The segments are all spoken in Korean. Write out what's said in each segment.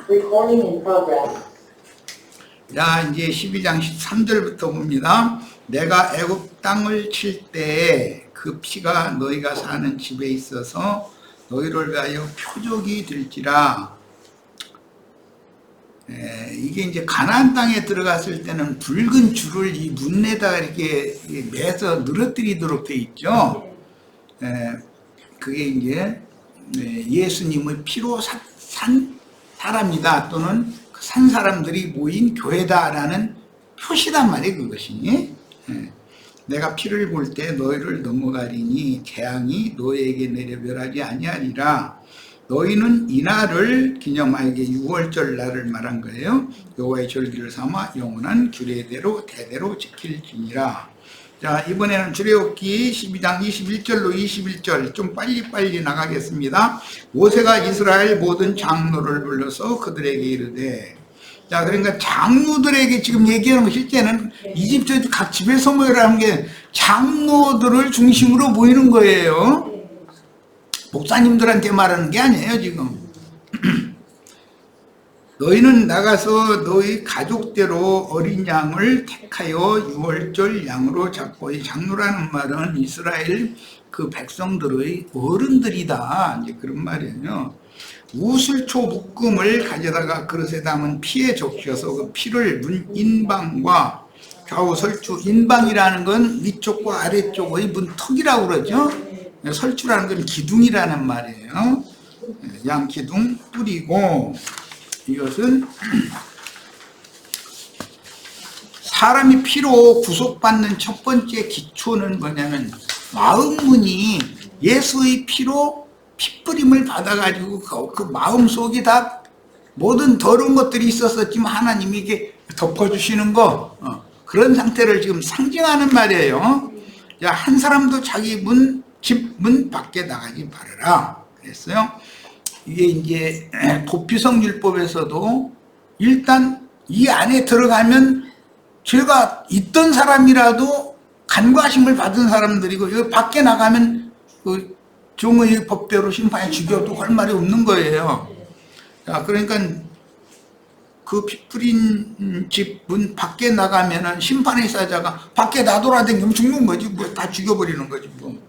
Recording in progress. 자, 이제 12장 13절부터 봅니다. 내가 애굽 땅을 칠 때에 그 피가 너희가 사는 집에 있어서 너희를 위하여 표적이 될지라. 이게 이제 가나안 땅에 들어갔을 때는 붉은 줄을 이 문에다가 이렇게 매서 늘어뜨리도록 돼 있죠. 그게 이제 예수님의 피로 산 사람이다, 또는 산 사람들이 모인 교회다라는 표시단 말이에요, 그것이. 내가 피를 볼 때 너희를 넘어가리니 재앙이 너희에게 내려 멸하지 아니하리라. 너희는 이날을 기념하여, 이게 6월절 날을 말한 거예요. 여호와의 절기를 삼아 영원한 규례대로 대대로 지킬지니라. 자, 이번에는 출애굽기 12장 21절로 21절 좀 빨리빨리 나가겠습니다. 모세가 이스라엘 모든 장로를 불러서 그들에게 이르되, 자, 그러니까 장로들에게 지금 얘기하는 거, 실제는 이집트 각 집에서 모여라는 게 장로들을 중심으로 모이는 거예요. 목사님들한테 말하는 게 아니에요, 지금. 너희는 나가서 너희 가족대로 어린 양을 택하여 유월절 양으로 잡고, 이 장로라는 말은 이스라엘 그 백성들의 어른들이다, 이제 그런 말이에요. 우슬초 묶음을 가져다가 그릇에 담은 피에 적셔서 그 피를 문 인방과 좌우 설주, 인방이라는 건 위쪽과 아래쪽의 문턱이라고 그러죠. 설주라는 건 기둥이라는 말이에요. 양 기둥 뿌리고, 이것은 사람이 피로 구속받는 첫 번째 기초는 뭐냐면, 마음문이 예수의 피로 피뿌림을 받아가지고 그 마음 속에 다 모든 더러운 것들이 있었었지만 하나님이 이게 덮어주시는 거, 그런 상태를 지금 상징하는 말이에요. 야, 한 사람도 자기 집 문 밖에 나가지 말아라 그랬어요. 이게 이제 도피성율법에서도 일단 이 안에 들어가면 죄가 있던 사람이라도 간과심을 받은 사람들이고, 여기 밖에 나가면 그 종의 법대로 심판에 죽여도 할 말이 없는 거예요. 자, 그러니까 그 피 뿌린 집 문 밖에 나가면은 심판의 사자가 밖에 나돌아다니면 죽는 거지, 뭐 다 죽여버리는 거지 뭐.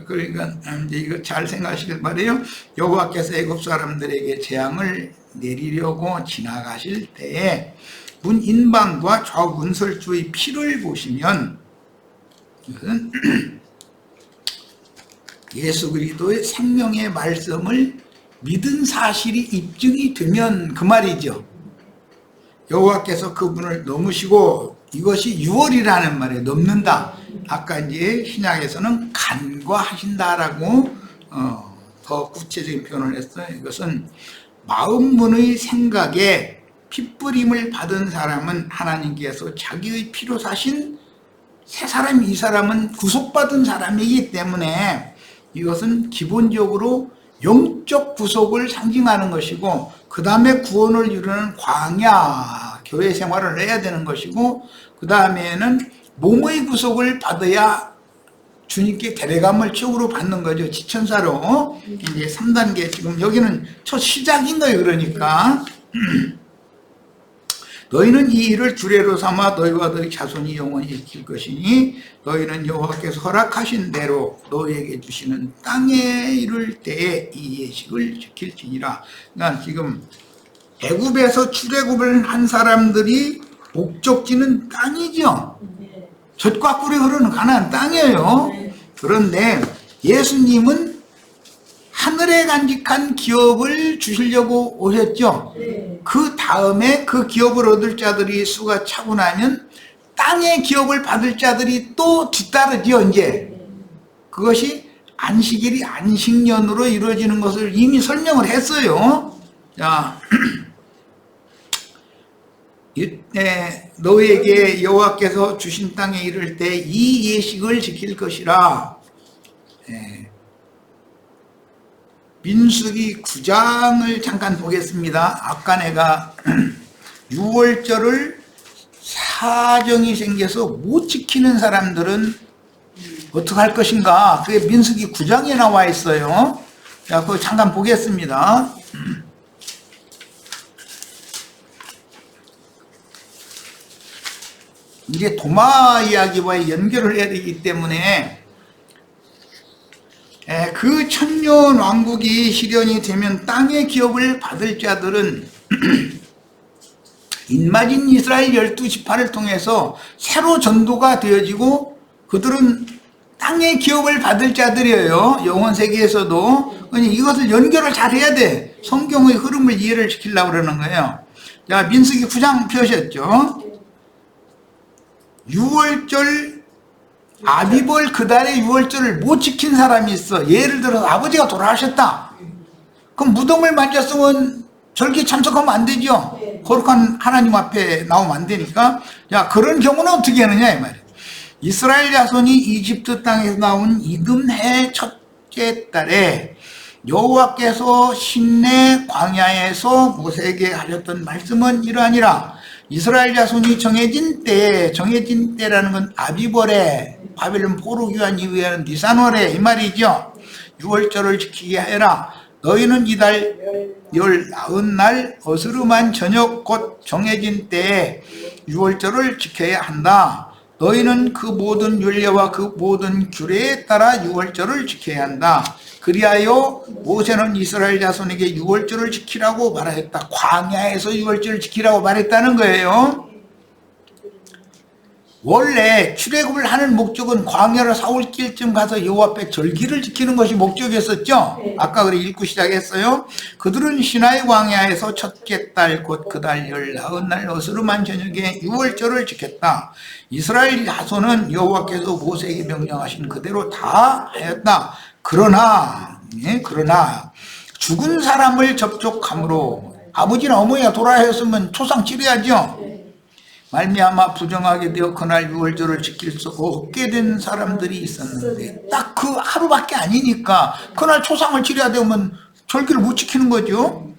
그러니까 이제 이거 잘 생각하시길 바래요. 여호와께서 애굽 사람들에게 재앙을 내리려고 지나가실 때에 문 인방과 좌우 문설주의 피를 보시면, 이것은 예수 그리스도의 생명의 말씀을 믿은 사실이 입증이 되면 그 말이죠. 여호와께서 그분을 넘으시고, 이것이 유월이라는 말에 넘는다. 아까 이제 신약에서는 간과하신다라고 더 구체적인 표현을 했어요. 이것은 마음문의 생각에 피뿌림을 받은 사람은 하나님께서 자기의 피로 사신 새 사람, 이 사람은 구속받은 사람이기 때문에 이것은 기본적으로 영적 구속을 상징하는 것이고, 그 다음에 구원을 이루는 광야 교회 생활을 해야 되는 것이고, 그 다음에는 몸의 구속을 받아야 주님께 데려감을 최후로 받는 거죠. 지천사로. 이제 3단계, 지금 여기는 첫 시작인 거예요. 그러니까 너희는 이 일을 규례로 삼아 너희와 너희 자손이 영원히 지킬 것이니, 너희는 여호와께서 허락하신 대로 너희에게 주시는 땅에 이를 때에 이 예식을 지킬지니라. 그러니까 지금 애굽에서 출애굽을 한 사람들이 목적지는 땅이죠. 젖과 꿀이 흐르는 가나안 땅이에요. 그런데 예수님은 하늘에 간직한 기업을 주시려고 오셨죠. 그 다음에 그 기업을 얻을 자들이 수가 차고 나면 땅의 기업을 받을 자들이 또 뒤따르죠. 이제 그것이 안식일이 안식년으로 이루어지는 것을 이미 설명을 했어요. 자, 이때 너희에게 여호와께서 주신 땅에 이를 때 이 예식을 지킬 것이라. 민수기 9장을 잠깐 보겠습니다. 아까 내가 6월절을 사정이 생겨서 못 지키는 사람들은 어떻게 할 것인가, 그게 민수기 9장에 나와 있어요. 자, 그거 잠깐 보겠습니다. 이제 도마 이야기와 연결을 해야 되기 때문에 그 천년 왕국이 실현이 되면 땅의 기업을 받을 자들은 인마진 이스라엘 12지파를 통해서 새로 전도가 되어지고 그들은 땅의 기업을 받을 자들이에요. 영원 세계에서도. 이것을 연결을 잘 해야 돼. 성경의 흐름을 이해를 시키려고 그러는 거예요. 자, 민수기 9장 펴셨죠. 6월절 아비벌 그달의 6월절을 못 지킨 사람이 있어. 예를 들어서 아버지가 돌아가셨다. 그럼 무덤을 만졌으면 절기 참석하면 안 되죠. 거룩한 하나님 앞에 나오면 안 되니까. 자, 그런 경우는 어떻게 하느냐 이 말이에요. 이스라엘 자손이 이집트 땅에서 나온 이듬해 첫째 달에 여호와께서 신내 광야에서 모세에게 하셨던 말씀은 이러하니라. 이스라엘 자손이 정해진 때라는 건 아비벌에 바벨론 포로기한 이후에는 니산월에 이 말이죠. 6월절을 지키게 하여라. 너희는 이달 19날 어스름한 저녁 곧 정해진 때에 6월절을 지켜야 한다. 너희는 그 모든 율례와 그 모든 규례에 따라 6월절을 지켜야 한다. 그리하여 모세는 이스라엘 자손에게 6월절을 지키라고 말하였다. 광야에서 6월절을 지키라고 말했다는 거예요. 원래 출애굽을 하는 목적은 광야로 사흘길쯤 가서 여호와 앞에 절기를 지키는 것이 목적이었었죠. 아까 그래 읽고 시작했어요. 그들은 시나이 광야에서 첫째 달 곧 그달 19날 어스름한 저녁에 6월절을 지켰다. 이스라엘 자손은 여호와께서 모세에게 명령하신 그대로 다 하였다. 그러나 죽은 사람을 접촉함으로 아버지나 어머니가 돌아가셨으면 초상 치러야죠. 말미암아 부정하게 되어 그날 6월절을 지킬 수 없게 된 사람들이 있었는데 딱 그 하루밖에 아니니까 그날 초상을 치러야 되면 절기를 못 지키는 거죠.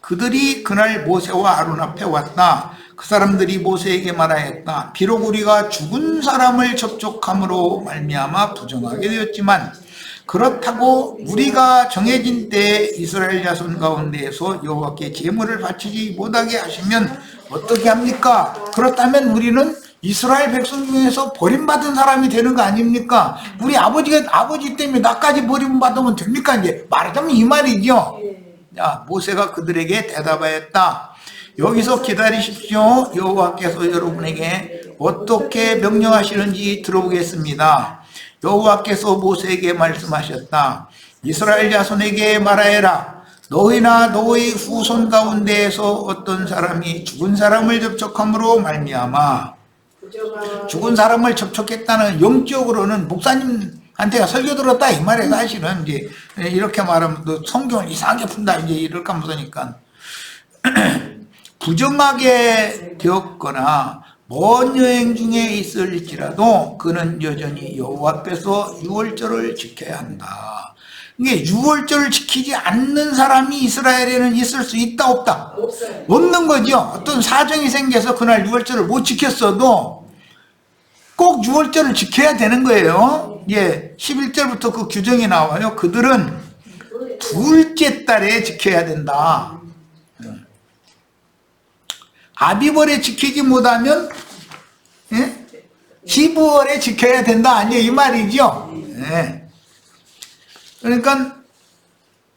그들이 그날 모세와 아론 앞에 왔다. 그 사람들이 모세에게 말하였다. 비록 우리가 죽은 사람을 접촉함으로 말미암아 부정하게 되었지만 그렇다고 우리가 정해진 때에 이스라엘 자손 가운데에서 여호와께 제물을 바치지 못하게 하시면 어떻게 합니까? 그렇다면 우리는 이스라엘 백성 중에서 버림받은 사람이 되는 거 아닙니까? 우리 아버지 때문에 나까지 버림받으면 됩니까? 이제 말하자면 이 말이죠. 자, 모세가 그들에게 대답하였다. 여기서 기다리십시오. 여호와께서 여러분에게 어떻게 명령하시는지 들어보겠습니다. 여호와께서 모세에게 말씀하셨다. 이스라엘 자손에게 말하여라. 너희나 너희 후손 가운데에서 어떤 사람이 죽은 사람을 접촉함으로 말미암아 죽은 사람을 접촉했다는 영적으로는 목사님한테가 설교 들었다 이 말이에요. 사실은 이제 이렇게 말하면 또 성경을 이상하게 푼다 이제 이럴까 못하니까 부정하게 되었거나 먼 여행 중에 있을지라도 그는 여전히 여호와 앞에서 6월절을 지켜야 한다. 이게 6월절을 지키지 않는 사람이 이스라엘에는 있을 수 있다 없다? 없는 거죠. 어떤 사정이 생겨서 그날 6월절을 못 지켰어도 꼭 6월절을 지켜야 되는 거예요. 예, 11절부터 그 규정이 나와요. 그들은 둘째 달에 지켜야 된다. 아비벌에 지키지 못하면 12월에 지켜야 된다 아니에요 이 말이죠. 네. 그러니까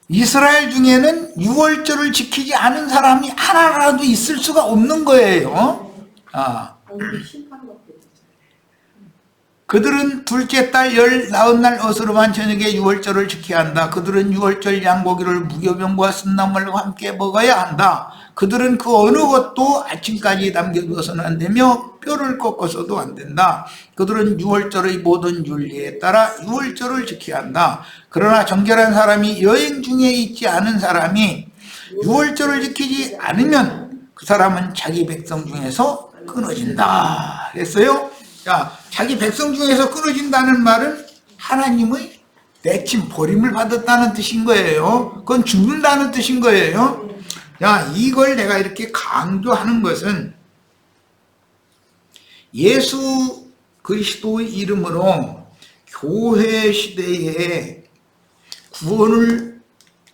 이스라엘 중에는 6월절을 지키지 않은 사람이 하나라도 있을 수가 없는 거예요. 그들은 둘째 달 19날 어스름한 저녁에 6월절을 지켜야 한다. 그들은 6월절 양고기를 무교병과 쓴나물과 함께 먹어야 한다. 그들은 그 어느 것도 아침까지 남겨두어서는 안 되며 뼈를 꺾어서도 안 된다. 그들은 6월절의 모든 윤리에 따라 6월절을 지켜야 한다. 그러나 정결한 사람이 여행 중에 있지 않은 사람이 6월절을 지키지 않으면 그 사람은 자기 백성 중에서 끊어진다. 그랬어요. 자, 자기 백성 중에서 끊어진다는 말은 하나님의 내침 버림을 받았다는 뜻인 거예요. 그건 죽는다는 뜻인 거예요. 자, 이걸 내가 이렇게 강조하는 것은 예수 그리스도의 이름으로 교회 시대에 구원을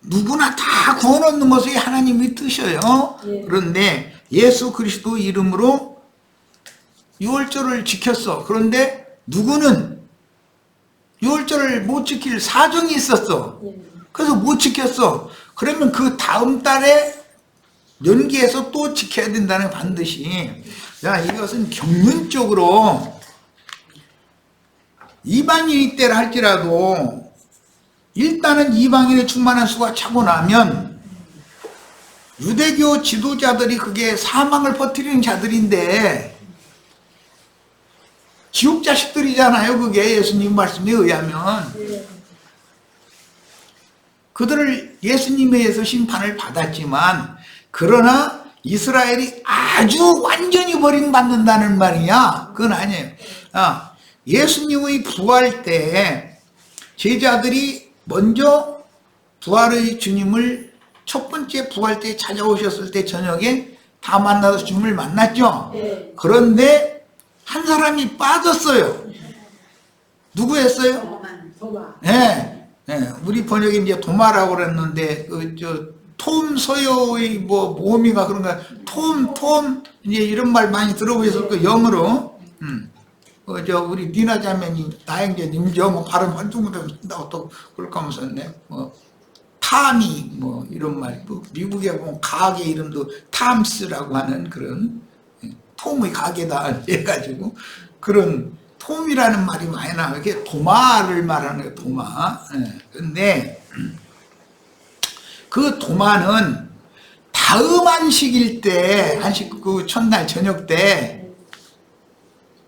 누구나 다 구원 얻는 것이 하나님의 뜻이에요. 그런데 예수 그리스도의 이름으로 유월절을 지켰어. 그런데 누구는 유월절을 못 지킬 사정이 있었어. 그래서 못 지켰어. 그러면 그 다음 달에 연기해서 또 지켜야 된다는 반드시. 야, 이것은 경륜적으로 이방인이 때라 할지라도 일단은 이방인의 충만한 수가 차고 나면 유대교 지도자들이 그게 사망을 퍼뜨리는 자들인데 지옥 자식들이잖아요. 그게 예수님 말씀에 의하면 그들을 예수님에 의해서 심판을 받았지만 그러나 이스라엘이 아주 완전히 버림받는다는 말이야. 그건 아니에요. 예수님의 부활 때 제자들이 먼저 부활의 주님을 첫 번째 부활 때 찾아오셨을 때 저녁에 다 만나서 주님을 만났죠. 그런데 한 사람이 빠졌어요. 누구였어요? 네, 우리 번역에 이제 도마라고 그랬는데 톰 소요의 모험이가 그런가 톰 이제 이런 말 많이 들어보셨을 거예요. 영어로. 우리 니나 자매님 다행자님 영어 발음 한쪽으로 쓴다고 또 그럴까 하면서 타미 이런 말, 미국에 보면 가게 이름도 탐스라고 하는 그런 톰의 가게다 해가지고 그런 톰이라는 말이 많이 나와요. 이게 도마를 말하는 거예요. 도마. 근데 그 도마는 다음 안식일 때 안식 그 첫날 저녁 때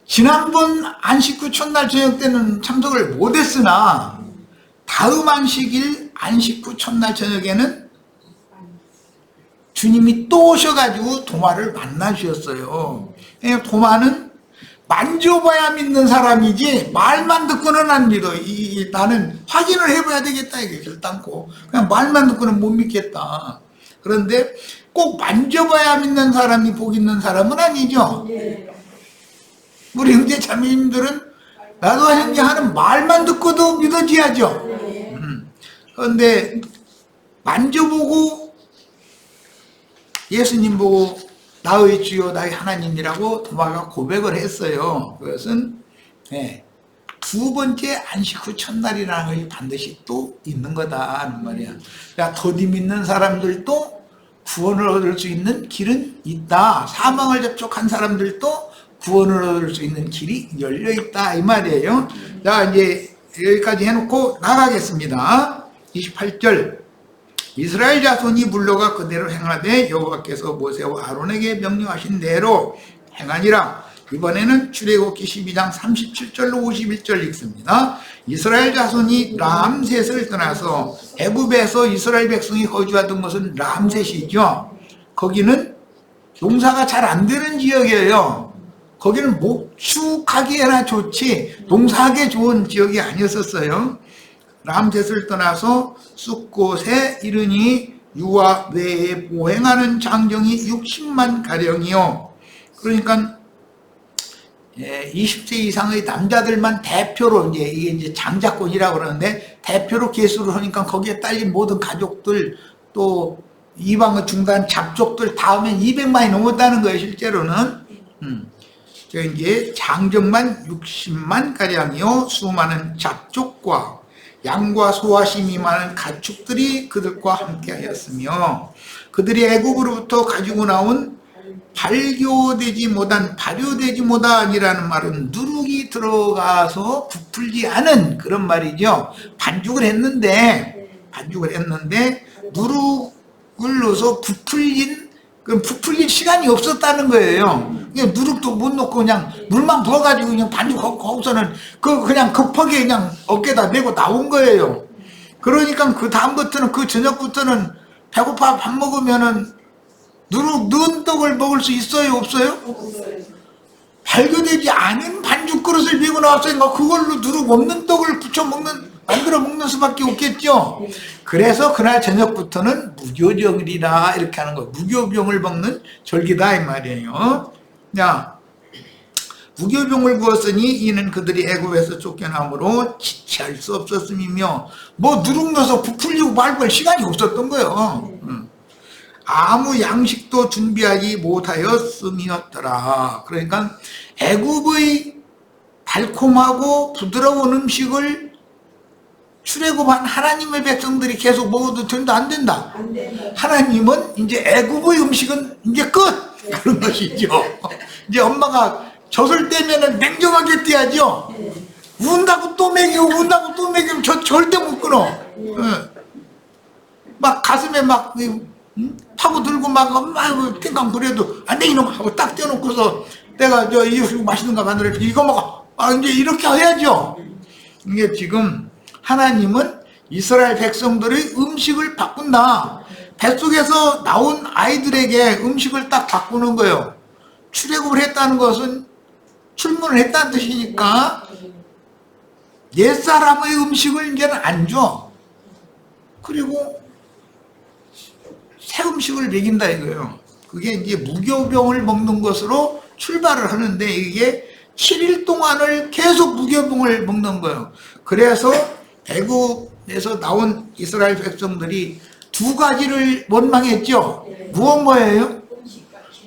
지난번 안식 후 첫날 저녁 때는 참석을 못했으나 다음 안식일 안식 후 첫날 저녁에는 주님이 또 오셔가지고 도마를 만나주셨어요. 도마는 만져봐야 믿는 사람이지 말만 듣고는 안 믿어. 나는 확인을 해봐야 되겠다 이게 결단코 그냥 말만 듣고는 못 믿겠다. 그런데 꼭 만져봐야 믿는 사람이 복 있는 사람은 아니죠. 우리 형제 자매님들은 나도 형제 하는 말만 듣고도 믿어줘야죠. 그런데 만져보고 예수님 보고 나의 주요 나의 하나님이라고 도마가 고백을 했어요. 그것은 두 번째 안식 후 첫날이라는 것이 반드시 또 있는 거다 하는 말이야. 야, 더디 믿는 사람들도 구원을 얻을 수 있는 길은 있다. 사망을 접촉한 사람들도 구원을 얻을 수 있는 길이 열려있다 이 말이에요. 자, 이제 여기까지 해놓고 나가겠습니다. 28절 이스라엘 자손이 물러가 그대로 행하되 여호와께서 모세와 아론에게 명령하신 대로 행하니라. 이번에는 출애굽기 12장 37절로 51절 읽습니다. 이스라엘 자손이 람셋을 떠나서 애굽에서 이스라엘 백성이 거주하던 것은 람셋이죠. 거기는 농사가 잘 안 되는 지역이에요. 거기는 목축하기에나 좋지 농사하기 좋은 지역이 아니었었어요. 람셋을 떠나서 숫곳에 이르니 유아 외에 보행하는 장정이 60만 가량이요. 그러니까 20세 이상의 남자들만 대표로 이게 이제 장자권이라고 그러는데 대표로 계수를 하니까 거기에 딸린 모든 가족들 또 이방의 중간 잡족들 다 하면 200만이 넘었다는 거예요. 실제로는. 이제 장정만 60만 가량이요. 수많은 잡족과 양과 소와 심이 많은 가축들이 그들과 함께 하였으며 그들이 애굽으로부터 가지고 나온 발교되지 못한이라는 말은 누룩이 들어가서 부풀지 않은 그런 말이죠. 반죽을 했는데 누룩을 넣어서 부풀릴 시간이 없었다는 거예요. 그냥 누룩도 못 넣고 그냥 물만 부어가지고 그냥 반죽하고서는 그냥 급하게 그냥 어깨다 메고 나온 거예요. 그러니까 그 다음부터는 그 저녁부터는 배고파 밥 먹으면은 누룩 넣은 떡을 먹을 수 있어요? 없어요? 발효되지 않은 반죽 그릇을 메고 나왔으니까 그걸로 누룩 없는 떡을 만들어 먹는 수밖에 없겠죠. 그래서 그날 저녁부터는 무교병이라 이렇게 하는 거. 무교병을 먹는 절기다 이 말이에요. 자, 무교병을 구웠으니 이는 그들이 애굽에서 쫓겨남으로 지체할 수 없었음이며 누룩 넣어서 부풀리고 말고 할 시간이 없었던 거예요. 아무 양식도 준비하지 못하였음이었더라. 그러니까 애굽의 달콤하고 부드러운 음식을 출애굽한 하나님의 백성들이 계속 먹어도 된다 안 된다? 안 된다. 하나님은 이제 애굽의 음식은 이제 끝! 그런 것이죠. 이제 엄마가 젖을 떼면은 냉정하게 떼야죠. 운다고 또 먹이고 운다고 또 먹이면 저 절대 못 끊어. 막 가슴에 막 파고 들고 막 땡깡 그래도 안돼 이놈 하고 딱 떼어놓고서 내가 이거 맛있는가 마누라 이거 먹어. 이제 이렇게 해야죠. 이게 지금 하나님은 이스라엘 백성들의 음식을 바꾼다. 뱃속에서 나온 아이들에게 음식을 딱 바꾸는 거예요. 출애굽을 했다는 것은 출문을 했다는 뜻이니까 옛사람의 음식을 이제는 안 줘. 그리고 새 음식을 먹인다 이거예요. 그게 이제 무교병을 먹는 것으로 출발을 하는데 이게 7일 동안을 계속 무교병을 먹는 거예요. 그래서 애굽에서 나온 이스라엘 백성들이 두 가지를 원망했죠. 뭐예요?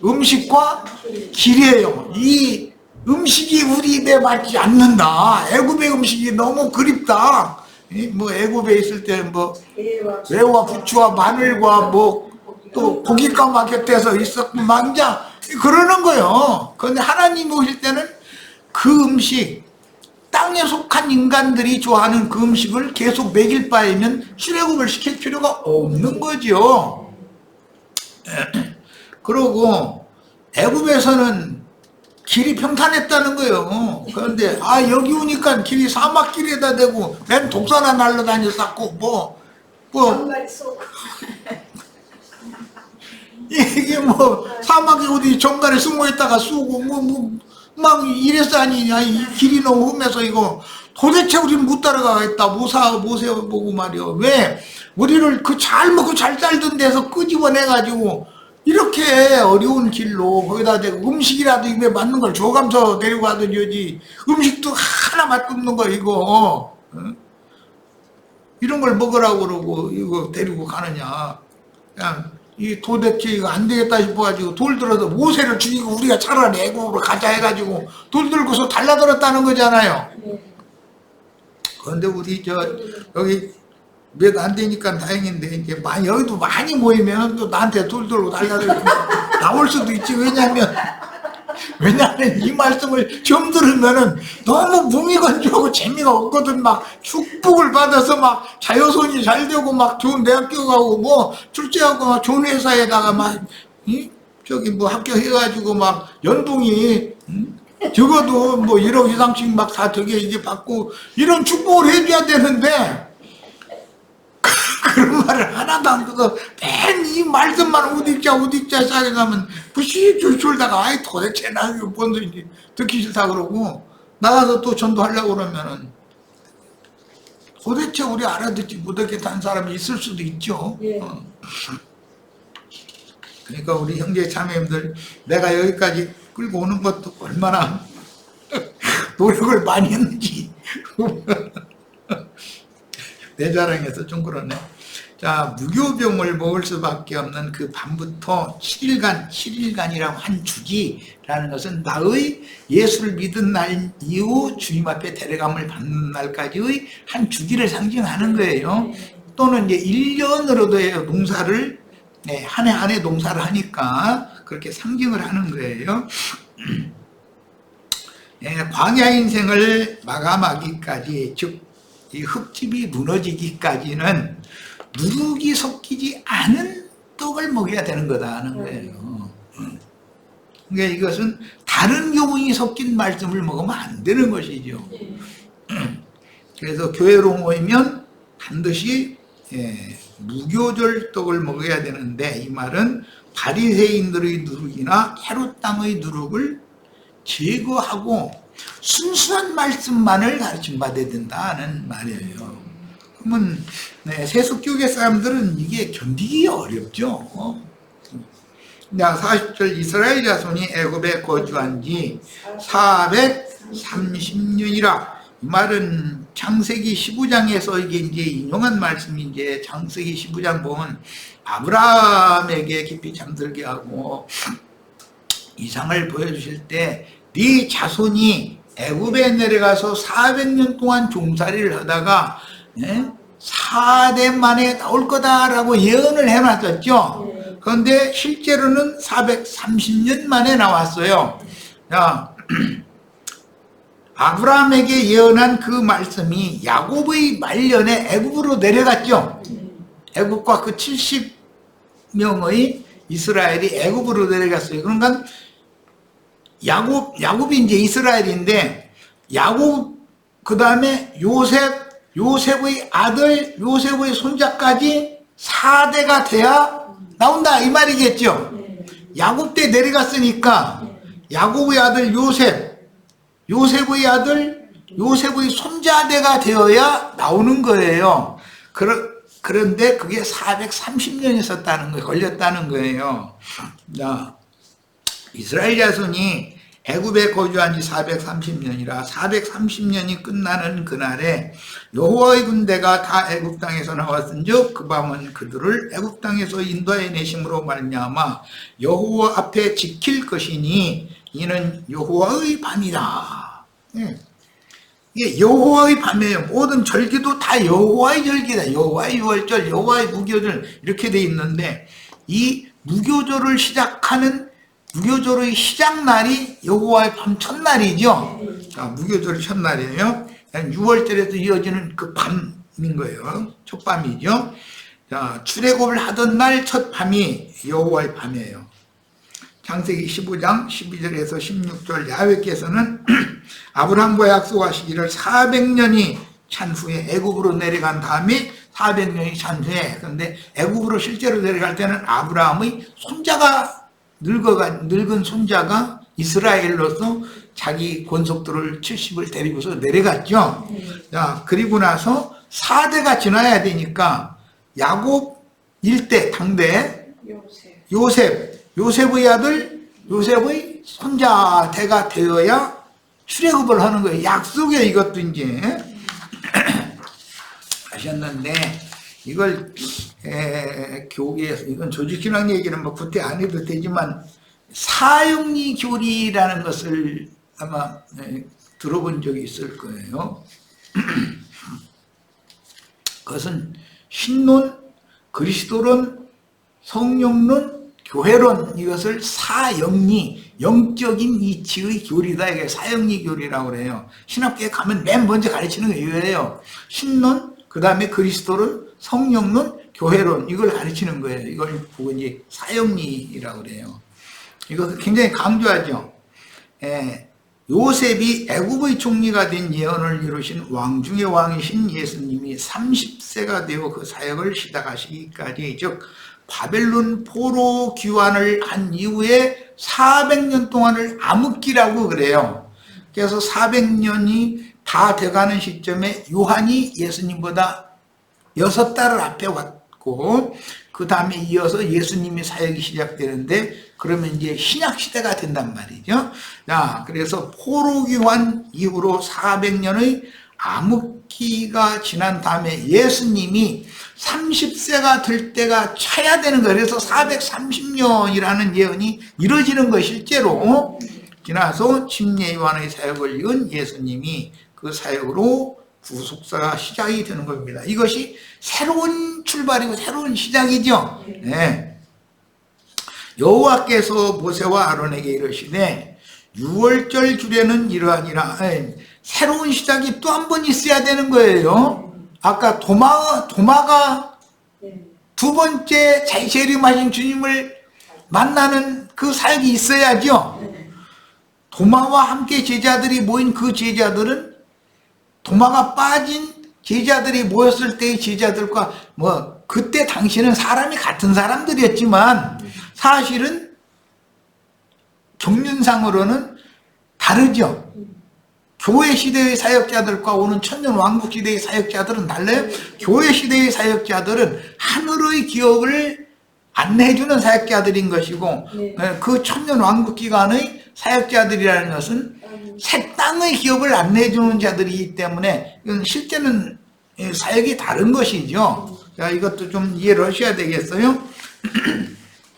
음식과 길이에요. 이 음식이 우리 입에 맞지 않는다. 애굽의 음식이 너무 그립다. 뭐 애굽에 있을 때는 뭐 매와 부추와 마늘과 뭐 또 고기가 막 곁에서 있었고 망자 그러는 거예요. 그런데 하나님 오실 때는 그 음식 땅에 속한 인간들이 좋아하는 그 음식을 계속 먹일 바에면 출애굽을 시킬 필요가 없는 거죠. 그러고 애굽에서는 길이 평탄했다는 거예요. 그런데 여기 오니까 길이 사막길에다 대고 맨 독사나 날라다녔었고 이게 뭐 사막에 어디 정갈에 숨어있다가 쏘고 막 이래서 아니냐. 이 길이 너무 험해서 이거 도대체 우리는 못 따라가겠다. 모세보고 말이요. 왜 우리를 그 잘 먹고 잘 살던 데서 끄집어내가지고 이렇게 어려운 길로 거기다 대고 음식이라도 입에 맞는 걸 줘가면서 데리고 가더니 여지 음식도 하나 맛없는 거 이거 이런 걸 먹으라고 그러고 이거 데리고 가느냐. 그냥 이 도대체 이거 안 되겠다 싶어가지고 돌 들어서 모세를 죽이고 우리가 차라리 애굽으로 가자 해가지고 돌 들고서 달라들었다는 거잖아요. 그런데 우리 여기 몇 안 되니까 다행인데 이제 여기도 많이 모이면 또 나한테 돌 들고 달라들고 나올 수도 있지. 왜냐면 이 말씀을 처음 들으면은 너무 무미건조하고 재미가 없거든. 막 축복을 받아서 막 자녀손이 잘 되고 막 좋은 대학교 가고 뭐 출제하고 막 좋은 회사에다가 막 뭐 합격해가지고 막 연봉이 적어도 뭐 1억 이상씩 막 다 되게 이게 받고 이런 축복을 해줘야 되는데 그런 말을 하나도 안 듣고 맨 이 말씀만 우딕자 싸게 가면 부시 줄다가 도대체 나 이거 뭔지 듣기 싫다 그러고 나가서 또 전도하려고 그러면은 도대체 우리 알아듣지 못하겠다는 사람이 있을 수도 있죠. 그러니까 우리 형제 자매님들 내가 여기까지 끌고 오는 것도 얼마나 노력을 많이 했는지 내 자랑해서 좀 그러네. 자, 무교병을 먹을 수밖에 없는 그 밤부터 7일간이라고 한 주기라는 것은 나의 예수를 믿은 날 이후 주님 앞에 데려감을 받는 날까지의 한 주기를 상징하는 거예요. 또는 이제 1년으로도 해요. 농사를 한 해 농사를 하니까 그렇게 상징을 하는 거예요. 광야 인생을 마감하기까지, 즉 이 흙집이 무너지기까지는 누룩이 섞이지 않은 떡을 먹여야 되는 거다 하는 거예요. 그러니까 이것은 다른 교훈이 섞인 말씀을 먹으면 안 되는 것이죠. 그래서 교회로 모이면 반드시 무교절 떡을 먹어야 되는데 이 말은 바리새인들의 누룩이나 헤롯 땅의 누룩을 제거하고 순수한 말씀만을 가르침 받아야 된다는 말이에요. 그러면 세속교계 사람들은 이게 견디기 어렵죠. 40절 이스라엘 자손이 애굽에 거주한 지 430년이라. 이 말은 창세기 15장에서 이게 이제 인용한 말씀이 이제 창세기 15장 보면 아브라함에게 깊이 잠들게 하고 이상을 보여주실 때 네 자손이 애굽에 내려가서 400년 동안 종살이를 하다가 4대 만에 나올 거다라고 예언을 해놨었죠. 그런데 실제로는 430년 만에 나왔어요. 자, 아브라함에게 예언한 그 말씀이 야곱의 말년에 애굽으로 내려갔죠. 애굽과 그 70명의 이스라엘이 애굽으로 내려갔어요. 그러니까 야곱이 이제 이스라엘인데 야곱 그 다음에 요셉의 아들 요셉의 손자까지 4대가 돼야 나온다 이 말이겠죠. 야곱 때 내려갔으니까 야곱의 아들 요셉의 아들 요셉의 손자대가 되어야 나오는 거예요. 그런데 그게 430년이 있었다는 거예요. 걸렸다는 거예요. 자, 이스라엘 자손이 애굽에 거주한 지 430년이라 430년이 끝나는 그날에 여호와의 군대가 다 애굽 땅에서 나왔은즉 그 밤은 그들을 애굽 땅에서 인도해 내심으로 말미암아 여호와 앞에 지킬 것이니 이는 여호와의 밤이다. 이게 여호와의 밤이에요. 모든 절기도 다 여호와의 절기다. 여호와의 유월절, 여호와의 무교절 이렇게 돼 있는데 이 무교절을 시작하는 무교절의 시작날이 여호와의 밤 첫날이죠. 자, 무교절 첫날이에요. 6월절에서 이어지는 그 밤인 거예요. 첫 밤이죠. 자, 출애굽을 하던 날 첫 밤이 여호와의 밤이에요. 창세기 15장 12절에서 16절 야훼께서는 아브라함과 약속하시기를 400년이 찬 후에 애굽으로 내려간 다음에 400년이 찬 후에 그런데 애굽으로 실제로 내려갈 때는 아브라함의 손자가 늙은 손자가 이스라엘로서 자기 권속들을 70을 데리고서 내려갔죠. 자, 그리고 나서 4대가 지나야 되니까 야곱 일대 당대 요셉의 아들 요셉의 손자대가 되어야 출애굽을 하는 거예요. 약속이에요. 이것도 이제 하셨는데 이걸 교계에서 이건 조직신앙 얘기는 뭐 그때 안 해도 되지만 사형리 교리라는 것을 아마 들어본 적이 있을 거예요. 그것은 신론, 그리스도론, 성령론, 교회론 이것을 사형리, 영적인 이치의 교리다. 이게 사형리 교리라고 그래요. 신학교에 가면 맨 먼저 가르치는 게 이거예요. 신론, 그 다음에 그리스도론, 성령론, 교회론 이걸 가르치는 거예요. 이걸 보고 이제 사형리라고 그래요. 이것을 굉장히 강조하죠. 요셉이 애굽의 총리가 된 예언을 이루신 왕 중의 왕이신 예수님이 30세가 되어 그 사역을 시작하시기까지 즉 바벨론 포로 귀환을 한 이후에 400년 동안을 암흑기라고 그래요. 그래서 400년이 다 돼가는 시점에 요한이 예수님보다 6달을 앞에 왔고 그 다음에 이어서 예수님의 사역이 시작되는데 그러면 이제 신약 시대가 된단 말이죠. 자, 그래서 포로 귀환 이후로 400년의 암흑기가 지난 다음에 예수님이 30세가 될 때가 차야 되는 거예요. 그래서 430년이라는 예언이 이루어지는 거예요. 실제로 지나서 침례 요한의 사역을 이은 예수님이 그 사역으로 구속사가 시작이 되는 겁니다. 이것이 새로운 출발이고 새로운 시작이죠. 네. 여호와께서 모세와 아론에게 이르시되 6월절 주례는 이러하니라. 새로운 시작이 또 한 번 있어야 되는 거예요. 아까 도마가 두 번째 재림하신 주님을 만나는 그 사역이 있어야죠. 도마와 함께 제자들이 모인 그 제자들은 도마가 빠진 제자들이 모였을 때의 제자들과 그때 당시는 사람이 같은 사람들이었지만 사실은 경륜상으로는 다르죠. 교회 시대의 사역자들과 오는 천년 왕국 시대의 사역자들은 달라요. 교회 시대의 사역자들은 하늘의 기업을 안내해주는 사역자들인 것이고 그 천년 왕국 기간의 사역자들이라는 것은 새 땅의 기업을 안내해주는 자들이기 때문에 이건 실제는 사역이 다른 것이죠. 자, 이것도 좀 이해를 하셔야 되겠어요.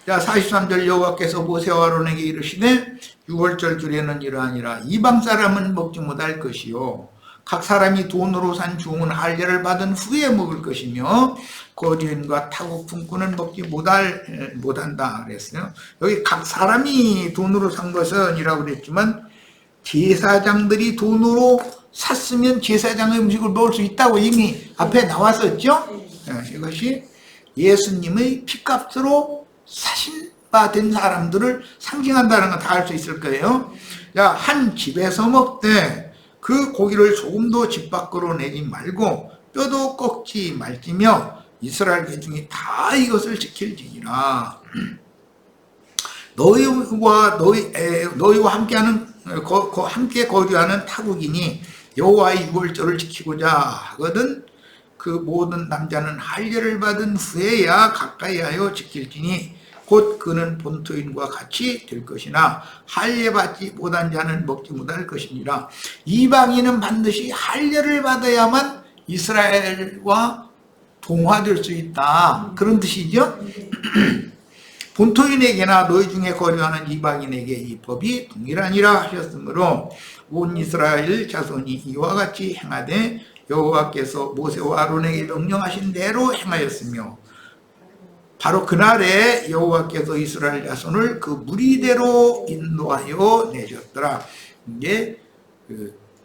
자, 43절 여호와께서 모세와 아론에게 이르시되 유월절 주례는 이러하니라. 이방 사람은 먹지 못할 것이요 각 사람이 돈으로 산 좋은 할례를 받은 후에 먹을 것이며 거주인과 타국 품꾼은 먹지 못한다 그랬어요. 여기 각 사람이 돈으로 산 것은 이라고 그랬지만 제사장들이 돈으로 샀으면 제사장의 음식을 먹을 수 있다고 이미 앞에 나왔었죠. 이것이 예수님의 피값으로 사신 바 된 사람들을 상징한다는 건 다 알 수 있을 거예요. 자, 한 집에서 먹되 그 고기를 조금도 집 밖으로 내지 말고 뼈도 꺾지 말지며 이스라엘 회중이 다 이것을 지킬지니라. 너희와 함께 거주하는 타국인이 여호와의 유월절을 지키고자 하거든 그 모든 남자는 할례를 받은 후에야 가까이하여 지킬지니 곧 그는 본토인과 같이 될 것이나 할례 받지 못한 자는 먹지 못할 것이니라. 이방인은 반드시 할례를 받아야만 이스라엘과 동화될 수 있다. 그런 뜻이죠. 본토인에게나 너희 중에 거류하는 이방인에게 이 법이 동일하니라 하셨으므로 온 이스라엘 자손이 이와 같이 행하되 여호와께서 모세와 아론에게 명령하신 대로 행하였으며 바로 그날에 여호와께서 이스라엘 자손을 그 무리대로 인도하여 내셨더라. 이게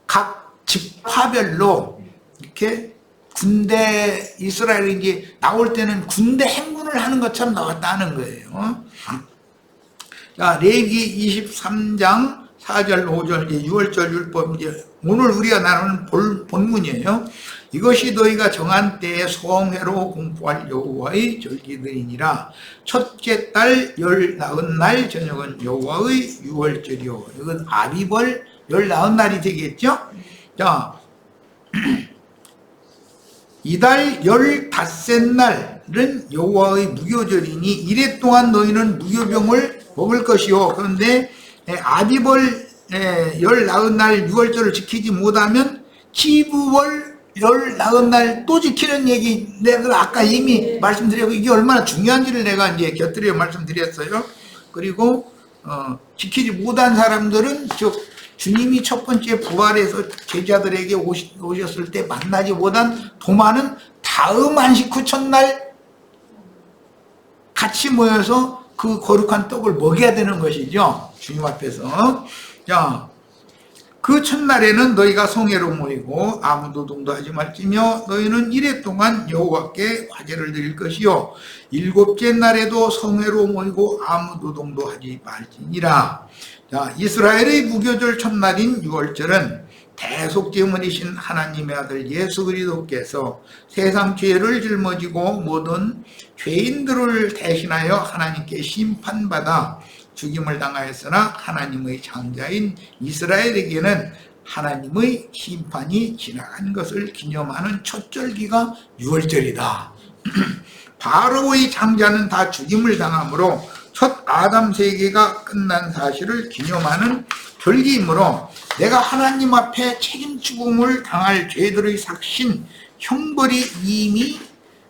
각 지파별로 이렇게 군대 이스라엘이 이제 나올 때는 군대 행군을 하는 것처럼 나왔다는 거예요. 자, 레위기 23장 4절 5절 이제 6월절 율법 이제 오늘 우리가 나누는 본문이에요. 이것이 너희가 정한 때에 소홍회로 공포할 여호와의 절기들이니라. 첫째 달 19날 저녁은 여호와의 유월절이요. 이건 아비벌 19날이 되겠죠. 자, 이달 15날은 여호와의 무교절이니 이래 동안 너희는 무교병을 먹을 것이요. 그런데 아비벌 19날 유월절을 지키지 못하면 기브월 19날 또 지키는 얘기 내가 아까 이미 말씀드렸고 이게 얼마나 중요한지를 내가 이제 곁들여 말씀드렸어요. 그리고 지키지 못한 사람들은 즉 주님이 첫 번째 부활해서 제자들에게 오셨을 때 만나지 못한 도마는 다음 안식 후 첫날 같이 모여서 그 거룩한 떡을 먹여야 되는 것이죠. 주님 앞에서. 자, 그 첫날에는 너희가 성회로 모이고 아무 노동도 하지 말지며 너희는 이래 동안 여호와께 화제를 드릴 것이요 일곱째 날에도 성회로 모이고 아무 노동도 하지 말지니라. 자, 이스라엘의 무교절 첫날인 유월절은 대속제물이신 하나님의 아들 예수 그리스도께서 세상 죄를 짊어지고 모든 죄인들을 대신하여 하나님께 심판받아 죽임을 당하였으나 하나님의 장자인 이스라엘에게는 하나님의 심판이 지나간 것을 기념하는 첫절기가 유월절이다. 바로의 장자는 다 죽임을 당하므로 첫 아담 세계가 끝난 사실을 기념하는 절기이므로 내가 하나님 앞에 책임지공을 당할 죄들의 삭신 형벌이 이미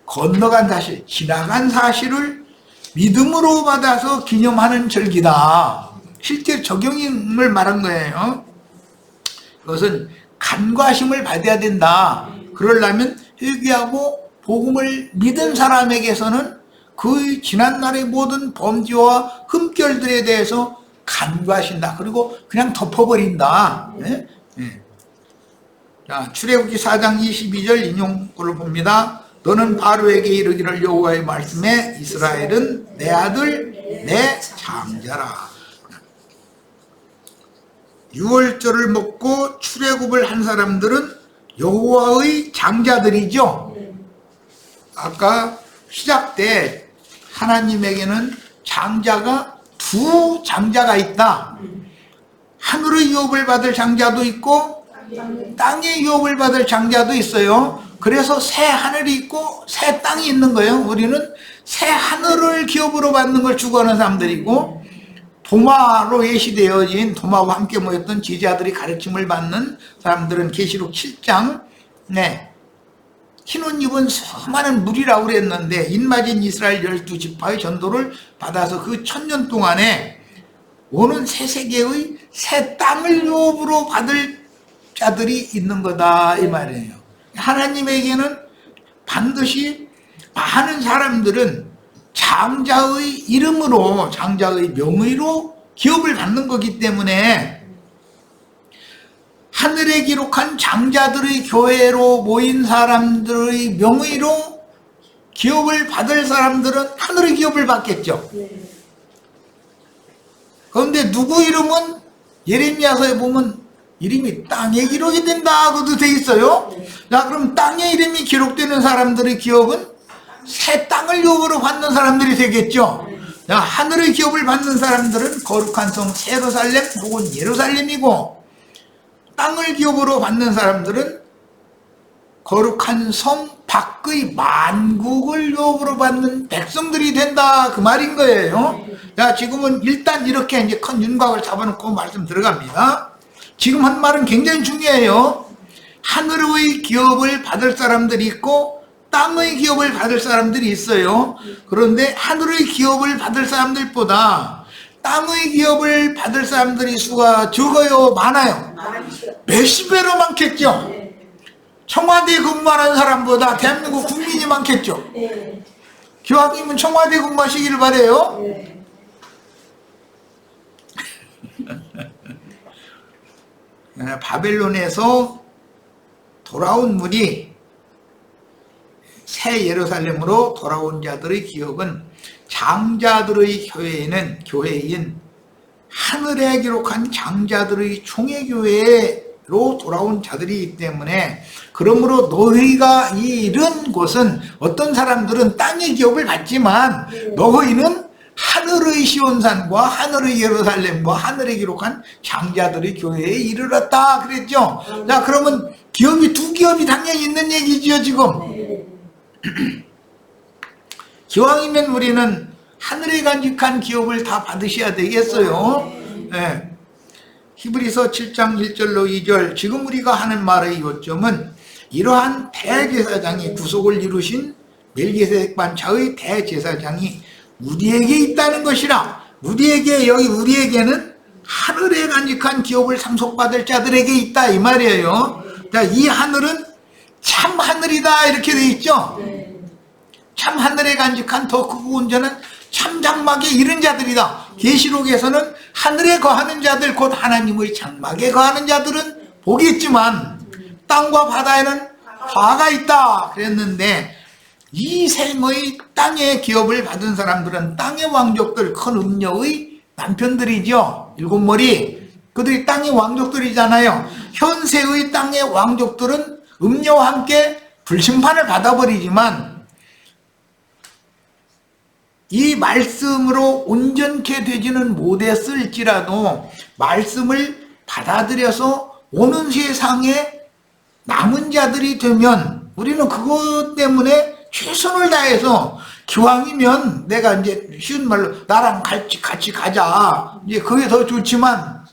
건너간 사실, 지나간 사실을 믿음으로 받아서 기념하는 절기다. 실제 적용임을 말한 거예요. 그것은 간과심을 받아야 된다. 그러려면 회개하고 복음을 믿은 사람에게서는 그 지난날의 모든 범죄와 흠결들에 대해서 간과하신다. 그리고 그냥 덮어버린다. 네? 네. 자, 출애굽기 4장 22절 인용구를 봅니다. 너는 바로에게 이르기를 여호와의 말씀에 이스라엘은 내 아들 내 장자라. 유월절을 먹고 출애굽을 한 사람들은 여호와의 장자들이죠. 아까 시작 때 하나님에게는 장자가 두 장자가 있다. 하늘의 유업을 받을 장자도 있고 땅의 유업을 받을 장자도 있어요. 그래서 새 하늘이 있고 새 땅이 있는 거예요. 우리는 새 하늘을 기업으로 받는 걸 추구하는 사람들이고 도마로 예시되어진 도마와 함께 모였던 제자들이 가르침을 받는 사람들은 계시록 7장 흰 옷 입은 수많은 무리라고 그랬는데 인마진 이스라엘 12지파의 전도를 받아서 그 1000년 동안에 오는 새 세계의 새 땅을 유업으로 받을 자들이 있는 거다 이 말이에요. 하나님에게는 반드시 많은 사람들은 장자의 이름으로 장자의 명의로 기업을 받는 거기 때문에 하늘에 기록한 장자들의 교회로 모인 사람들의 명의로 기업을 받을 사람들은 하늘의 기업을 받겠죠. 그런데 누구 이름은 예레미야서에 보면 이름이 땅에 기록이 된다고도 돼 있어요. 자, 그럼 땅에 이름이 기록되는 사람들의 기업은 새 땅을 기업으로 받는 사람들이 되겠죠. 자, 하늘의 기업을 받는 사람들은 거룩한 성 예루살렘 혹은 예루살렘이고, 땅을 기업으로 받는 사람들은 거룩한 성 밖의 만국을 기업으로 받는 백성들이 된다 그 말인 거예요. 자, 지금은 일단 이렇게 이제 큰 윤곽을 잡아놓고 말씀 들어갑니다. 지금 한 말은 굉장히 중요해요. 하늘의 기업을 받을 사람들이 있고 땅의 기업을 받을 사람들이 있어요. 그런데 하늘의 기업을 받을 사람들보다 땅의 기업을 받을 사람들이 수가 적어요, 많아요? 몇십 배로 많겠죠. 청와대에 근무하는 사람보다 대한민국 국민이 많겠죠. 기왕이면 청와대에 근무하시기를 바래요. 바벨론에서 돌아온 물이 새 예루살렘으로 돌아온 자들의 기업은 장자들의 교회인 하늘에 기록한 장자들의 총회교회로 돌아온 자들이기 때문에, 그러므로 너희가 이른 곳은 어떤 사람들은 땅의 기업을 받지만 너희는 하늘의 시온산과 하늘의 예루살렘과 하늘에 기록한 장자들의 교회에 이르렀다 그랬죠. 자, 그러면 기업이 두 기업이 당연히 있는 얘기죠 지금. 기왕이면 우리는 하늘에 간직한 기업을 다 받으셔야 되겠어요. 네. 히브리서 7장 1절로 2절, 지금 우리가 하는 말의 요점은 이러한 대제사장이 구속을 이루신 멜기세덱 반차의 대제사장이 우리에게 있다는 것이라. 우리에게는 하늘에 간직한 기업을 상속받을 자들에게 있다 이 말이에요. 자, 이 하늘은 참 하늘이다 이렇게 돼 있죠. 참 하늘에 간직한 더 크고 온전한 참 장막에 이른 자들이다. 계시록에서는 하늘에 거하는 자들, 곧 하나님의 장막에 거하는 자들은 복이 있지만 땅과 바다에는 화가 있다 그랬는데, 이 생의 땅의 기업을 받은 사람들은 땅의 왕족들, 큰 음녀의 남편들이죠. 일곱 머리, 그들이 땅의 왕족들이잖아요. 현세의 땅의 왕족들은 음녀와 함께 불심판을 받아버리지만 이 말씀으로 온전케 되지는 못했을지라도 말씀을 받아들여서 오는 세상에 남은 자들이 되면 우리는 그것 때문에 최선을 다해서, 기왕이면 내가 이제 쉬운 말로 나랑 같이 가자, 이제 그게 더 좋지만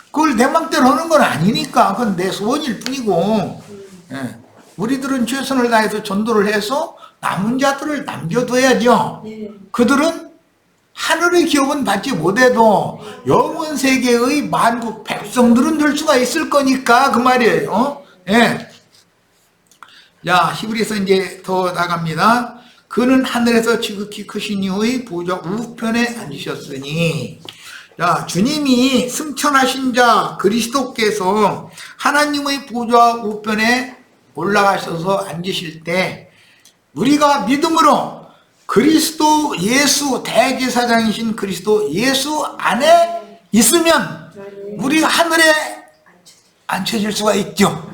그걸 내 맘대로 하는 건 아니니까 그건 내 소원일 뿐이고, 우리들은 최선을 다해서 전도를 해서 남은 자들을 남겨둬야죠. 그들은 하늘의 기업은 받지 못해도 영원 세계의 만국 백성들은 될 수가 있을 거니까 그 말이에요. 자, 히브리서 이제 더 나갑니다. 그는 하늘에서 지극히 크신 이의 보좌 우편에 앉으셨으니. 자, 주님이 승천하신 자 그리스도께서 하나님의 보좌 우편에 올라가셔서 앉으실 때 우리가 믿음으로 그리스도 예수, 대제사장이신 그리스도 예수 안에 있으면 우리가 하늘에 앉혀질 수가 있죠.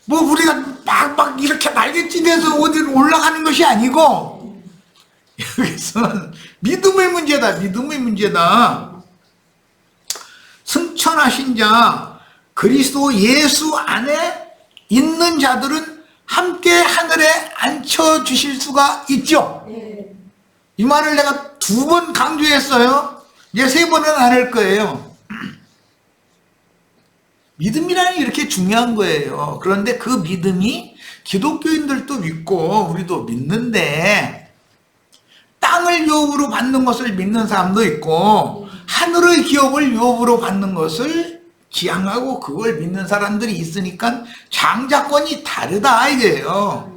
뭐 우리가 막 이렇게 날개짓해서 어디로 올라가는 것이 아니고, 여기서는 믿음의 문제다. 믿음의 문제다. 승천하신 자 그리스도 예수 안에 있는 자들은 함께 하늘에 앉혀주실 수가 있죠. 이 말을 내가 2번 강조했어요. 이제 3번은 안 할 거예요. 믿음이라는 게 이렇게 중요한 거예요. 그런데 그 믿음이 기독교인들도 믿고 우리도 믿는데 땅을 유업으로 받는 것을 믿는 사람도 있고 하늘의 기업을 유업으로 받는 것을 지향하고 그걸 믿는 사람들이 있으니까 장자권이 다르다 이거예요.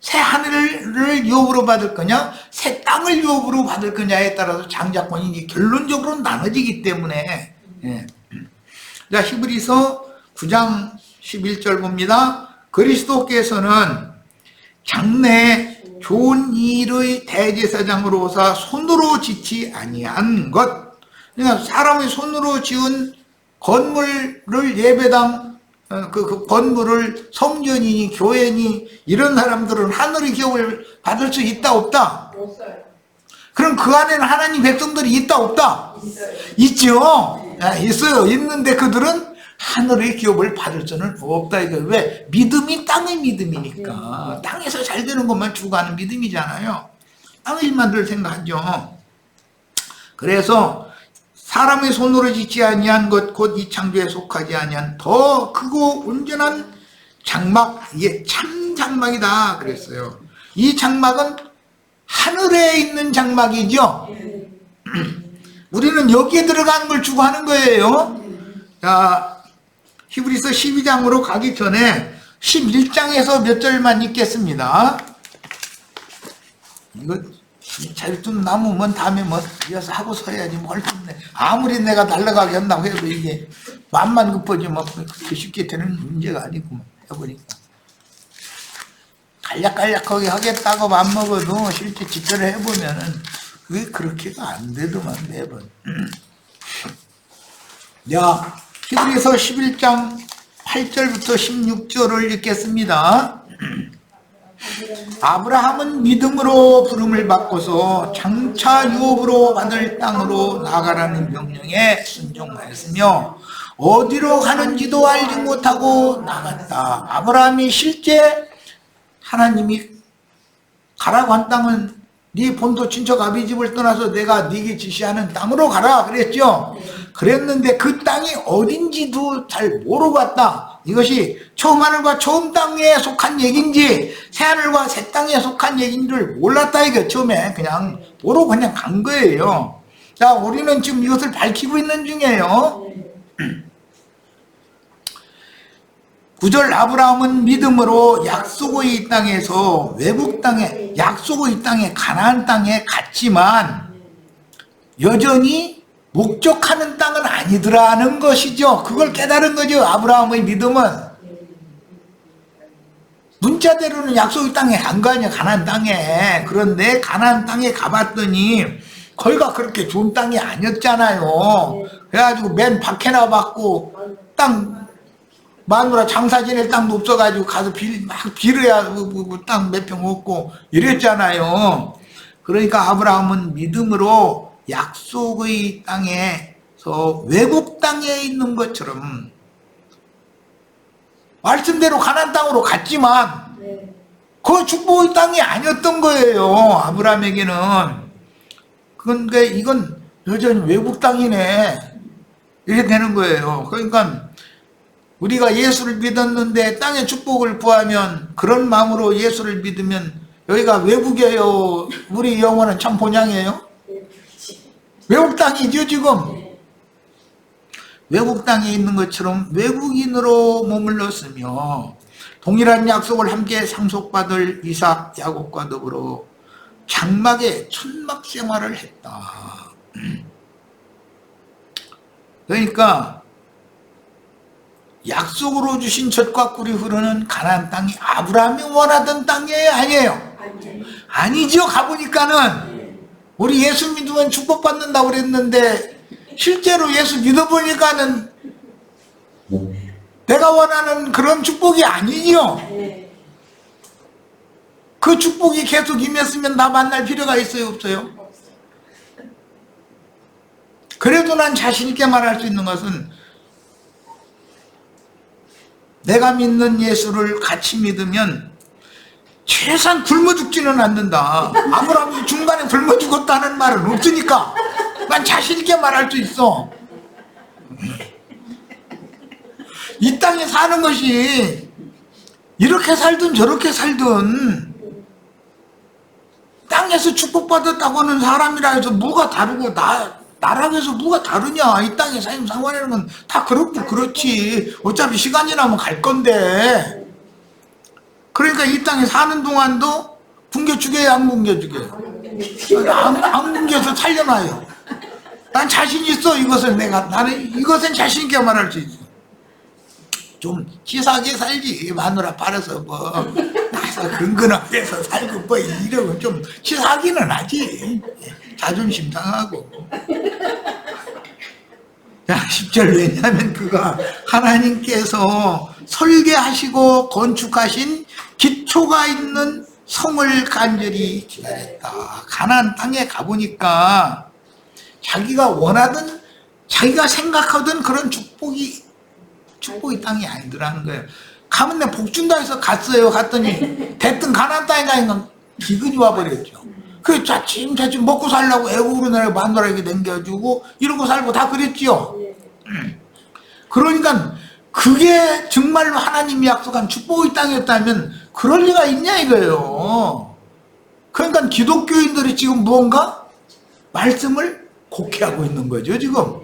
새 하늘을 유업으로 받을 거냐 새 땅을 유업으로 받을 거냐에 따라서 장자권이 결론적으로 나눠지기 때문에 자, 히브리서 9장 11절 봅니다. 그리스도께서는 장래 좋은 일의 대제사장으로서 손으로 짓지 아니한 것. 그러니까 사람의 손으로 지은 건물을 예배당, 그 건물을 성전이니 교회니 이런 사람들은 하늘의 기업을 받을 수 있다 없다? 없어요. 그럼 그 안에는 하나님 백성들이 있다 없다? 있어요. 있죠. 있어요. 있는데 그들은 하늘의 기업을 받을 수는 없다. 이거 왜? 믿음이 땅의 믿음이니까. 땅에서 잘 되는 것만 주고 가는 믿음이잖아요. 땅의 일만 늘 생각하죠. 그래서 사람의 손으로 짓지 아니한 것 곧 이 창조에 속하지 아니한 더 크고 온전한 장막, 이게 참 장막이다 그랬어요. 이 장막은 하늘에 있는 장막이죠. 우리는 여기에 들어가는 걸 주고 하는 거예요. 자, 히브리서 12장으로 가기 전에 11장에서 몇 절만 읽겠습니다. 이거 잘 좀 남으면 다음에 뭐 이어서 하고서 해야지 뭘 좀 아무리 내가 날라가게 한다고 해도 이게 마음만 급하지 뭐 그렇게 쉽게 되는 문제가 아니고 해보니까 간략간략하게 하겠다고 맘먹어도 실제 집회를 해보면은 그게 그렇게가 안 되더만 매번. 야, 히브리서 11장 8절부터 16절을 읽겠습니다. 아브라함은 믿음으로 부름을 받고서 장차 유업으로 받을 땅으로 나가라는 명령에 순종하였으며 어디로 가는지도 알지 못하고 나갔다. 아브라함이 실제 하나님이 가라고 한 땅은 네 본토 친척 아비집을 떠나서 내가 네게 지시하는 땅으로 가라 그랬죠. 그랬는데 그 땅이 어딘지도 잘 모르고 갔다. 이것이 처음 하늘과 처음 땅에 속한 얘기인지 새 하늘과 새 땅에 속한 얘기인지를 몰랐다 이거. 처음에 그냥 모르고 그냥 간 거예요. 자, 우리는 지금 이것을 밝히고 있는 중이에요. 9절 아브라함은 믿음으로 약속의 땅에서 외국 땅에 약속의 땅에 가나안 땅에 갔지만 여전히 목적하는 땅은 아니더라는 것이죠. 그걸 깨달은 거죠. 아브라함의 믿음은 문자대로는 약속의 땅에 간 거 아니야. 가나안 땅에. 그런데 가나안 땅에 가봤더니 거기가 그렇게 좋은 땅이 아니었잖아요. 그래가지고 맨 밖에나 받고 땅 마누라 장사 지낼 땅도 없어가지고 가서 막 빌어야 땅 몇 평 얻고 이랬잖아요. 그러니까 아브라함은 믿음으로 약속의 땅에서 외국 땅에 있는 것처럼 말씀대로 가나안 땅으로 갔지만 그 축복의 땅이 아니었던 거예요. 아브라함에게는. 그런데 이건 여전히 외국 땅이네 이렇게 되는 거예요. 그러니까 우리가 예수를 믿었는데 땅의 축복을 구하면 그런 마음으로 예수를 믿으면 여기가 외국이에요. 우리 영혼은 참 본향이에요. 외국 땅이죠 지금. 외국 땅에 있는 것처럼 외국인으로 머물렀으며 동일한 약속을 함께 상속받을 이삭, 야곱과 더불어 장막의 천막 생활을 했다. 그러니까 약속으로 주신 젖과 꿀이 흐르는 가나안 땅이 아브라함이 원하던 땅이에요? 아니에요? 아니죠. 가보니까는 우리 예수 믿으면 축복받는다고 그랬는데 실제로 예수 믿어보니까는 내가 원하는 그런 축복이 아니죠. 그 축복이 계속 임했으면 나 만날 필요가 있어요? 없어요? 그래도 난 자신 있게 말할 수 있는 것은 내가 믿는 예수를 같이 믿으면 최소한 굶어 죽지는 않는다. 아브라함이 중간에 굶어 죽었다는 말은 없으니까 난 자신 있게 말할 수 있어. 이 땅에 사는 것이 이렇게 살든 저렇게 살든 땅에서 축복받았다고 하는 사람이라 해서 뭐가 다르고 나라고 해서 뭐가 다르냐. 이 땅에 삶 상관이라는 건 다 그렇고 그렇지. 어차피 시간이 나면 갈 건데. 그러니까 이 땅에 사는 동안도 굶겨주게요, 안 굶겨주게요? 안 굶겨서 살려놔요. 난 자신 있어. 나는 이것은 자신 있게 말할 수 있어. 좀 치사하게 살지. 마누라 팔아서 뭐 나서 근근하게서 살고 뭐 이러면 좀 치사하기는 하지. 자존심 상하고. 자, 10절 왜냐하면 그가 하나님께서 설계하시고 건축하신 기초가 있는 성을 간절히 기다렸다. 가나안 땅에 가보니까 자기가 원하던, 자기가 생각하던 그런 축복이 땅이 아니더라는 거예요. 가면 내 복 준다 해서 갔어요. 갔더니 대뜸 가나안 땅에 가니까 기근이 와버렸죠. 그 차츰차츰 먹고 살려고 애국으로 내가 마누라에게 남겨주고 이러고 살고 다 그랬지요. 그러니까 그게 정말로 하나님이 약속한 축복의 땅이었다면 그럴 리가 있냐 이거예요. 그러니까 기독교인들이 지금 무언가 말씀을 곡해하고 있는 거죠 지금.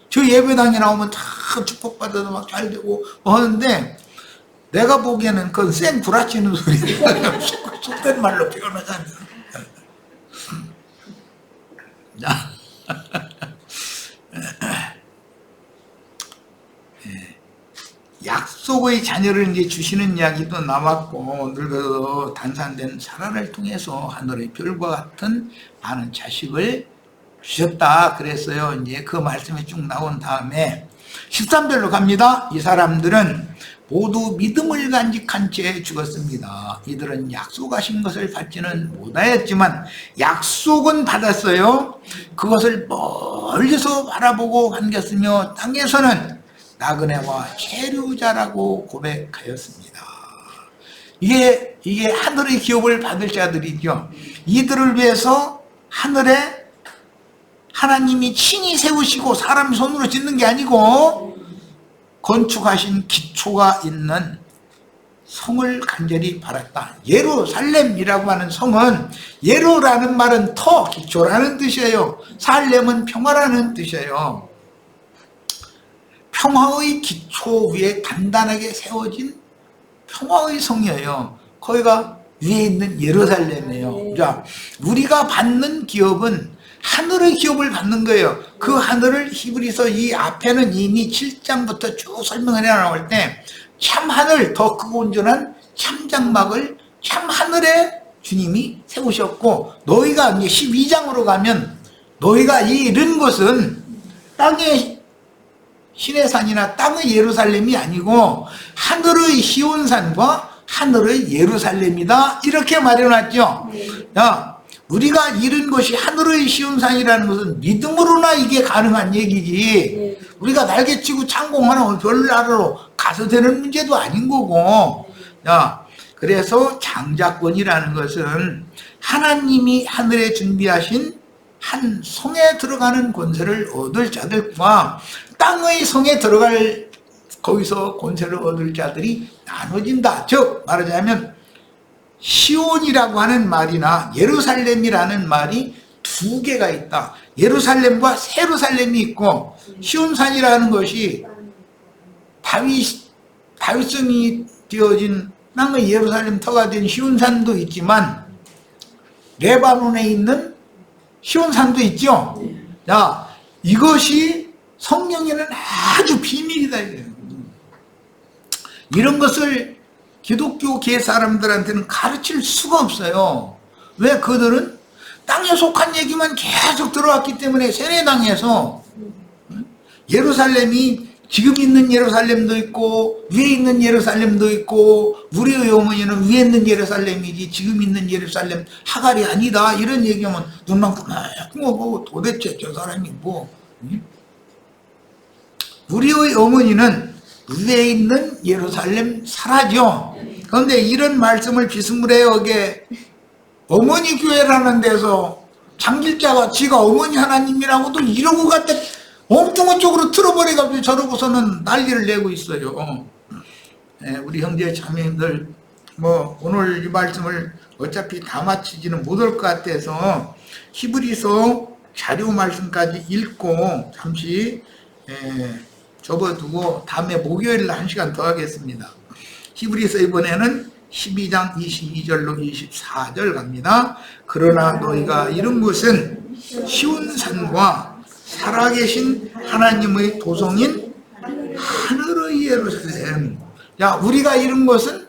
저 예배당에 나오면 다 축복받아도 막 잘 되고 하는데 내가 보기에는 그건 쌩 구라치는 소리예요. 속된 말로 표현하자면. 약속의 자녀를 이제 주시는 이야기도 나왔고, 늙어서 단산된 사라를 통해서 하늘의 별과 같은 많은 자식을 주셨다 그랬어요. 이제 그 말씀이 쭉 나온 다음에 13절로 갑니다. 이 사람들은 모두 믿음을 간직한 채 죽었습니다. 이들은 약속하신 것을 받지는 못하였지만 약속은 받았어요. 그것을 멀리서 바라보고 반겼으며 땅에서는 나그네와 체류자라고 고백하였습니다. 이게 하늘의 기업을 받을 자들이죠. 이들을 위해서 하늘에 하나님이 친히 세우시고 사람이 손으로 짓는 게 아니고 건축하신 기초가 있는 성을 간절히 바랐다. 예루살렘이라고 하는 성은, 예루라는 말은 터, 기초라는 뜻이에요. 살렘은 평화라는 뜻이에요. 평화의 기초 위에 단단하게 세워진 평화의 성이에요. 거기가 위에 있는 예루살렘이에요. 자, 우리가 받는 기업은 하늘의 기업을 받는 거예요. 그 하늘을 히브리서 이 앞에는 이미 7장부터 쭉 설명을 해 나올 때 참 하늘, 더 크고 온전한 참 장막을 참 하늘에 주님이 세우셨고, 너희가 이제 12장으로 가면 너희가 이른 곳은 땅의 신의 산이나 땅의 예루살렘이 아니고 하늘의 시온산과 하늘의 예루살렘이다, 이렇게 말해놨죠. 야, 우리가 이룬 것이 하늘의 시온산이라는 것은 믿음으로나 이게 가능한 얘기지, 우리가 날개치고 창공하는 별나라로 가서 되는 문제도 아닌 거고. 야, 그래서 장자권이라는 것은 하나님이 하늘에 준비하신 한 성에 들어가는 권세를 얻을 자들과 땅의 성에 들어갈, 거기서 권세를 얻을 자들이 나눠진다. 즉 말하자면 시온이라고 하는 말이나 예루살렘이라는 말이 두 개가 있다. 예루살렘과 세루살렘이 있고, 시온산이라는 것이 다윗성이 되어진 땅의 예루살렘 터가 된 시온산도 있지만 레바논에 있는 시온산도 있죠. 자, 이것이 성경에는 아주 비밀이다. 이런 것을 기독교계 사람들한테는 가르칠 수가 없어요. 왜? 그들은 땅에 속한 얘기만 계속 들어왔기 때문에 세례당에서 예루살렘이 지금 있는 예루살렘도 있고 위에 있는 예루살렘도 있고, 우리의 어머니는 위에 있는 예루살렘이지 지금 있는 예루살렘 하갈이 아니다, 이런 얘기하면 눈만 끄고 도대체 저 사람이 뭐. 우리의 어머니는 위에 있는 예루살렘 사라죠. 그런데 이런 말씀을 비스무리하게 여기에 어머니 교회라는 데서 장길자가 지가 어머니 하나님이라고도 이러고 갖다 엉뚱한 쪽으로 틀어버려가지고 저러고서는 난리를 내고 있어요. 우리 형제 자매님들 뭐 오늘 이 말씀을 어차피 다 마치지는 못할 것 같아서 히브리서 자료 말씀까지 읽고 잠시 접어두고 다음에 목요일 1시간 더 하겠습니다. 히브리서 이번에는 12장 22절로 24절 갑니다. 그러나 너희가 이룬 것은 쉬운 산과 살아계신 하나님의 도성인 하늘의 예루살렘. 야, 우리가 이룬 것은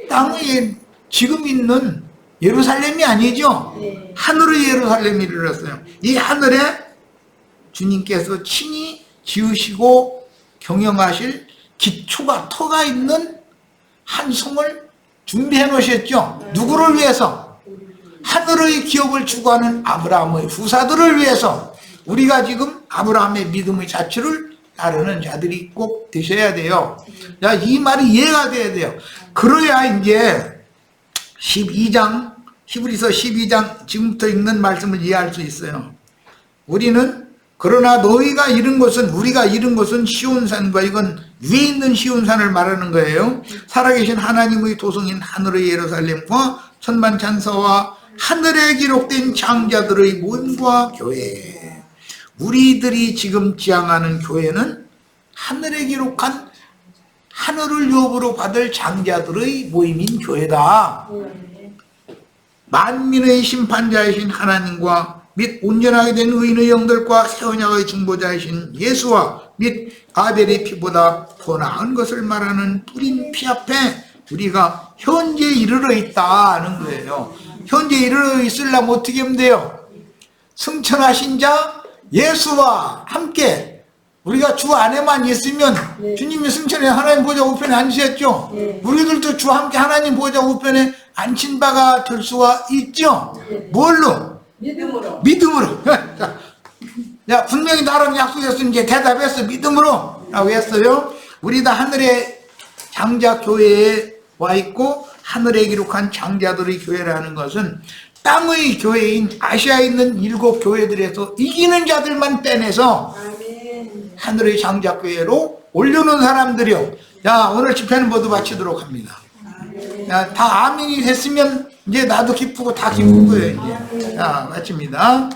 땅에 지금 있는 예루살렘이 아니죠. 하늘의 예루살렘이 이르렀어요. 이 하늘에 주님께서 친히 지으시고 경영하실 기초가 터가 있는 한 성을 준비해 놓으셨죠. 누구를 위해서? 하늘의 기업을 추구하는 아브라함의 후사들을 위해서. 우리가 지금 아브라함의 믿음의 자취를 따르는 자들이 꼭 되셔야 돼요. 자, 이 말이 이해가 돼야 돼요. 그래야 이제 12장, 히브리서 12장 지금부터 읽는 말씀을 이해할 수 있어요. 우리는 그러나 너희가 이룬 것은, 우리가 이룬 것은 시온산과, 이건 위에 있는 시온산을 말하는 거예요. 살아계신 하나님의 도성인 하늘의 예루살렘과 천만 찬사와 하늘에 기록된 장자들의 모임과 교회. 우리들이 지금 지향하는 교회는 하늘에 기록한 하늘을 유업으로 받을 장자들의 모임인 교회다. 만민의 심판자이신 하나님과 및 온전하게 된 의인의 영들과 새 언약의 중보자이신 예수와 및 아벨의 피보다 더 나은 것을 말하는 뿌린 피 앞에 우리가 현재 이르러 있다는 거예요. 현재 이르러 있으려면 어떻게 하면 돼요? 승천하신 자 예수와 함께 우리가 주 안에만 있으면, 주님이 승천해 하나님 보좌 우편에 앉으셨죠. 우리들도 주와 함께 하나님 보좌 우편에 앉힌 바가 될 수가 있죠. 뭘로? 믿음으로. 야, 분명히 나랑 약속했으면 이제 대답했어. 믿음으로 라고 했어요. 우리 다 하늘의 장자 교회에 와 있고, 하늘에 기록한 장자들의 교회라는 것은 땅의 교회인 아시아에 있는 7 교회들에서 이기는 자들만 빼내서 하늘의 장자교회로 올려놓은 사람들이요. 야, 오늘 집회는 모두 마치도록 합니다. 야, 다 아멘이 됐으면 이제 나도 기쁘고 다 기쁜 거예요. 이제. 자, 마칩니다.